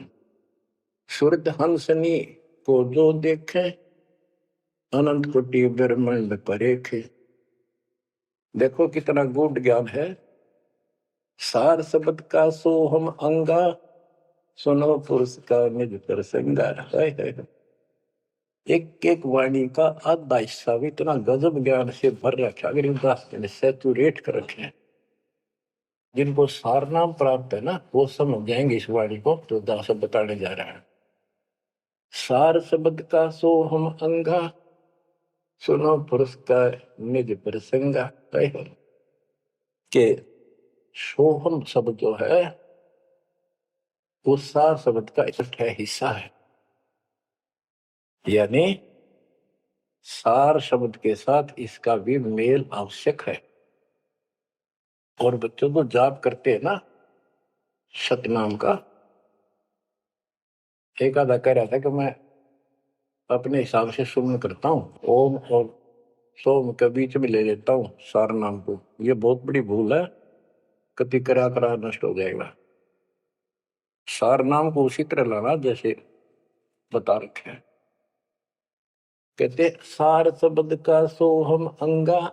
सुरत हंसनी को जो देखे, अनंत कोटि ब्रह्मांड परेखे। देखो कितना गूढ़ ज्ञान है। सार शब्द का सोहम अंगा, सुनो पुरुष का निज प्रसंगा। एक एक वाणी का आधा हिस्सा भी इतना गजब ज्ञान से भर रखा, गरीबदास ने सैचुरेट कर रखे हैं। जिनको सार नाम प्राप्त है ना, वो समझ जाएंगे इस वाणी को जो दास बताने जा रहा है। सार शब्द का सोहम अंगा, सुनो पुरुष का निज प्रसंगा। के सोहम शब्द जो है वो सार शब्द का इकट्ठा हिस्सा है। यानी सार शब्द के साथ इसका भी मेल आवश्यक है। और बच्चों को जाप करते हैं ना सतनाम का, एक आधा कह रहा था कि मैं अपने हिसाब से सुमन करता हूँ, ओम और सोम के बीच में ले लेता हूँ सार नाम को। ये बहुत बड़ी भूल है, कति करा करा नष्ट हो जाएगा। सार नाम को उसी तरह लाना जैसे बता रखे हैं। कहते सार शब्द का सोहम अंगा,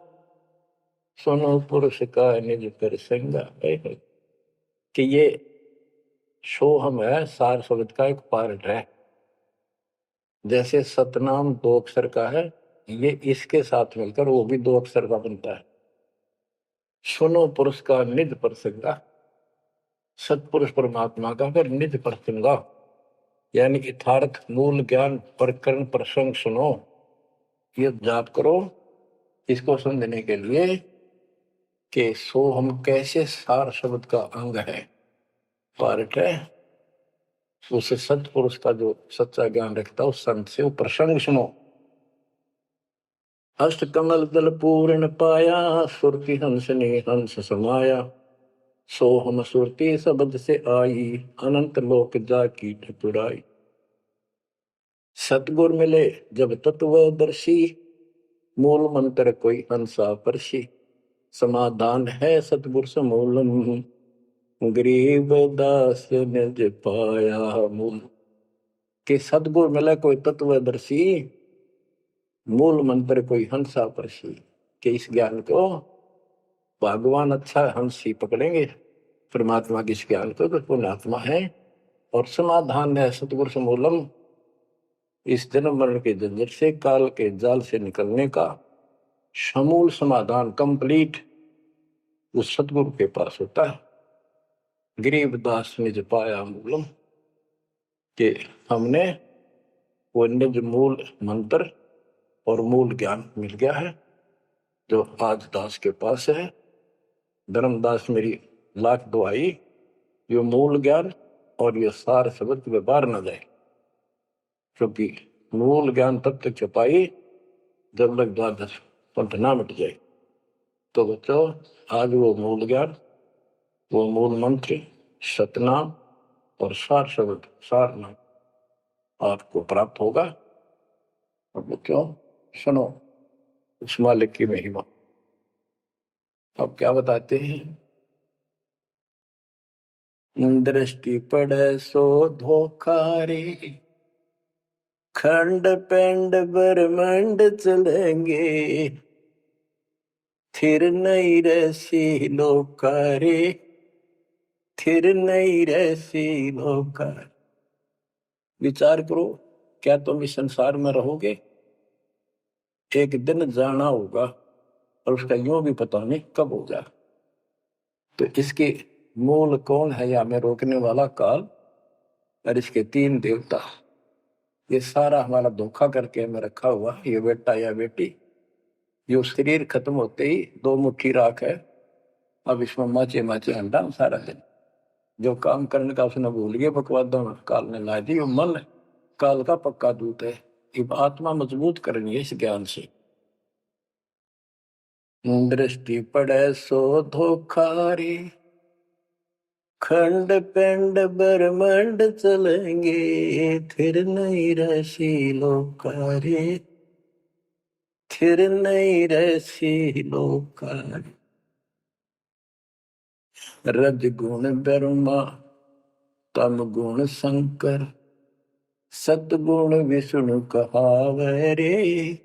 सुनो पुरुष का निज प्रसंगा। कि ये सोहम है, सार शब्द का एक पार्ट है। जैसे सतनाम 2 अक्षर का है, ये इसके साथ मिलकर वो भी 2 अक्षर का बनता है। सुनो पुरुष का निज प्रसंगा, सतपुरुष परमात्मा का फिर निज प्रसंगा, यानी यथार्थ मूल ज्ञान प्रकरण प्रसंग सुनो। ये जाप करो इसको समझने के लिए कि सोहम कैसे सार शब्द का अंग है, पार्ट है। उसे सतपुरुष का जो सच्चा ज्ञान रखता है उस संत से वो प्रसंग सुनो। अष्ट कमल दल पूर्ण पाया, सुरति हंस ने हंस समाया। सोहम सुरति शब्द से आई, अनंत लोक जा की ठकुराई। सतगुर मिले जब तत्वदर्शी, मूल मंत्र कोई हंसा परसी। समाधान है सतगुर समूलम, गरीब दास निज पाया मूल। के सतगुर मिले कोई तत्वदर्शी, मूल मंत्र कोई हंसा परसी। के इस ज्ञान को भगवान अच्छा हंस ही पकड़ेंगे, परमात्मा के इस ज्ञान को तो पुण्यात्मा है। और समाधान है सतगुर समूलम, इस जन्म मरण के झंझट से, काल के जाल से निकलने का समूल समाधान कंप्लीट उस सतगुरु के पास होता है। गरीबदास निज पाया मूलम, कि हमने वो निज मूल मंत्र और मूल ज्ञान मिल गया है जो आज दास के पास है। धर्मदास मेरी लाख दुआई, ये मूल ज्ञान और ये सार शब्द व्यवहार न जाए, क्योंकि मूल ज्ञान तब तक छपाई जब तक द्वादश पंथ ना मिट जाए। तो बच्चों आज वो मूल ज्ञान, वो मूल मंत्र सतनाम और सार शब्द सार नाम आपको प्राप्त होगा। और बच्चों सुनो उस मालिक की महिमा। अब क्या बताते हैं, दृष्टि पड़े सो धोखा रे, खंड पेंड ब्रह्मांड चलेंगे। थिर नहीं रसी लोकारे, थिर नहीं रसी लोकार। विचार करो, क्या तुम इस संसार में रहोगे? एक दिन जाना होगा और उसका यूं भी पता नहीं कब होगा। तो इसके मूल कौन है या में रोकने वाला काल और इसके 3 देवता। ये सारा हमारा धोखा करके हमें रखा हुआ, ये बेटा या बेटी। ये शरीर खत्म होते ही 2 मुट्ठी राख है, अब इसमें माचे माचे अंडा सारा दिन। जो काम करने का उसने भूल गया बकवादों में, काल ने ला दी। मन काल का पक्का दूत है। अब आत्मा मजबूत करनी है इस ज्ञान से। दृष्टि पड़े सो धोखारी, खंड पिंड ब्रह्मंड चलेंगे, फिर नहीं रसी लोकारी, फिर नहीं रसी लोकारी। रज गुण ब्रह्मा, तम गुण शंकर, सतगुण विष्णु कहावे रे,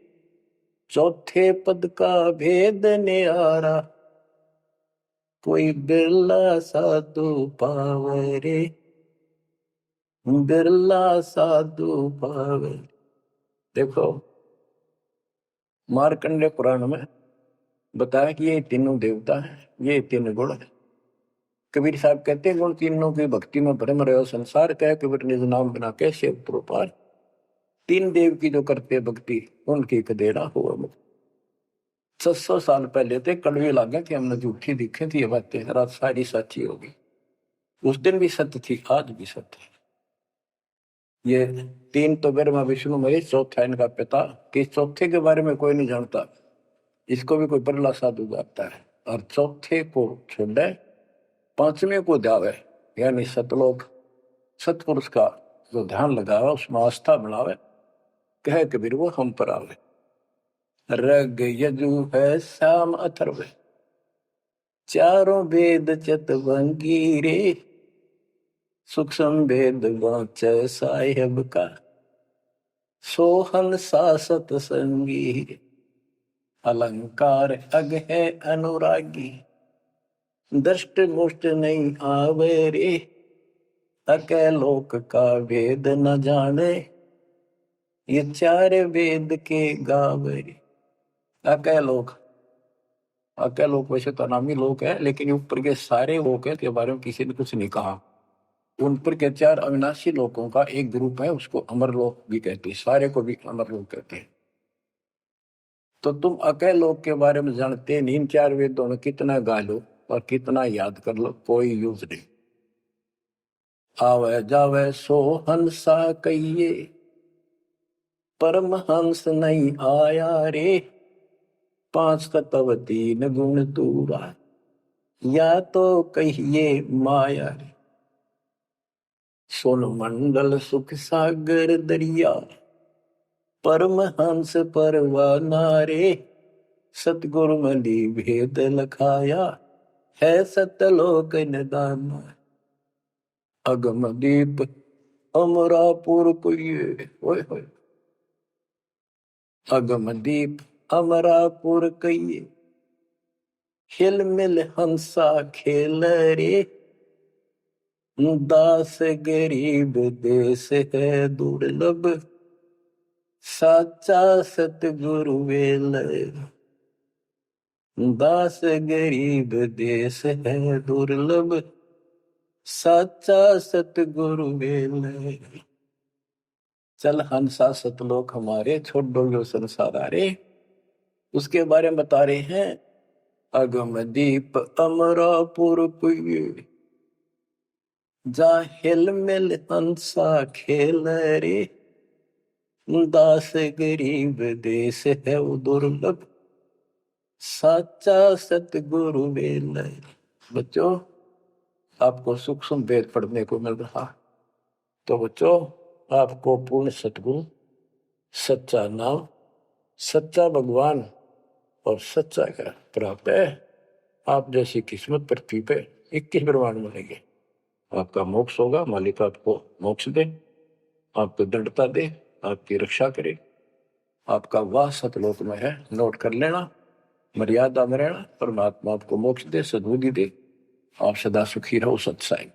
चौथे पद का भेद न्यारा, कोई बिरला साधु पावे रे, बिरला साधु पावे। देखो मार्कंडेय पुराण में बताया कि ये तीनों देवता हैं, ये तीन गुण है। कबीर साहब कहते हैं गुण तीनों की भक्ति में भ्रम रहे संसार का, कबीर निज नाम बना के शिव प्रोपार। तीन देव की जो करते भक्ति उनकी कदेड़ा हुआ मुक्त। 600 साल पहले थे कड़वे लागे कि हमने झूठी दिखे थी ये बातें, रात सारी सच्ची होगी। उस दिन भी सत्य थी, आज भी सत्य है। ये तीन तो ब्रह्मा विष्णु महेश, चौथा इनका पिता। कि चौथे के बारे में कोई नहीं जानता, इसको भी कोई बरला साधु जानता है। और चौथे को छोड़े पांचवें को ध्यावे, यानी सतलोक सतपुरुष का जो ध्यान लगावे उसमें आस्था बनावे, कहे कबीर वो हम पर आवे। रग यजु है शाम अथर्व, चारों वेद चतुर्भंगी रे, सूक्ष्म वेद वांचे साहेब का, सोहन सासत संगी। अलंकार अग है अनुरागी, दृष्ट मुष्ट नहीं आवे रे, अके लोक का वेद न जाने, ये चार वेद के गावे। अके लोक, अके लोक वैसे तो नामी लोक है, लेकिन ऊपर के सारे लोक है के बारे में किसी ने कुछ नहीं कहा। उन पर के चार अविनाशी लोकों का एक ग्रुप है, उसको अमर लोक भी कहते हैं, सारे को भी अमर लोक कहते हैं। तो तुम अके लोक के बारे में जानते नहीं, इन चार वेदों में कितना गा लो और कितना याद कर लो, कोई यूज नहीं। आवे जावे सो हंसा कहिए, परमहंस नहीं आया रे, पांच तत्व तीन गुण दूरा, या तो कहिए माया रे। सोन मंडल सुख सागर दरिया, परमहंस परवाना रे, सतगुरु मली भेद लखाया, है सतलोक निदाना। अगम दीप अमरापुर कुये, ओए होए, अगम दीप अमरापुर कहिए, हिल मिल हंसा खेल रे, दास गरीब देश है दुर्लभ, साचा सतगुरु वेल। दास गरीब देश है दुर्लभ, साचा सतगुरु वेल। चल हंसा सतलोक हमारे, छोड़ दो जो संसार आ रे। उसके बारे में बता रहे हैं, अगम दीप अमरापुर कुये, जा हिल मिल हंसा खेल रे, दास गरीब देश है वो दुर्लभ, साचा सतगुरु वेल। बच्चों आपको सूक्ष्म वेद पढ़ने को मिल रहा, तो बच्चों आपको पूर्ण सतगुरु, सच्चा नाम, सच्चा भगवान और सच्चा का प्राप्त है। आप जैसी किस्मत पृथ्वी पे 21 ब्रह्मांड मिलेंगे। आपका मोक्ष होगा, मालिक आपको मोक्ष दे, आपको दृढ़ता दे, आपकी रक्षा करे। आपका वाह सतलोक में है, नोट कर लेना, मर्यादा में रहना। परमात्मा आपको मोक्ष दे, सद्बुद्धि दे, आप सदा सुखी रहो। सत्साई।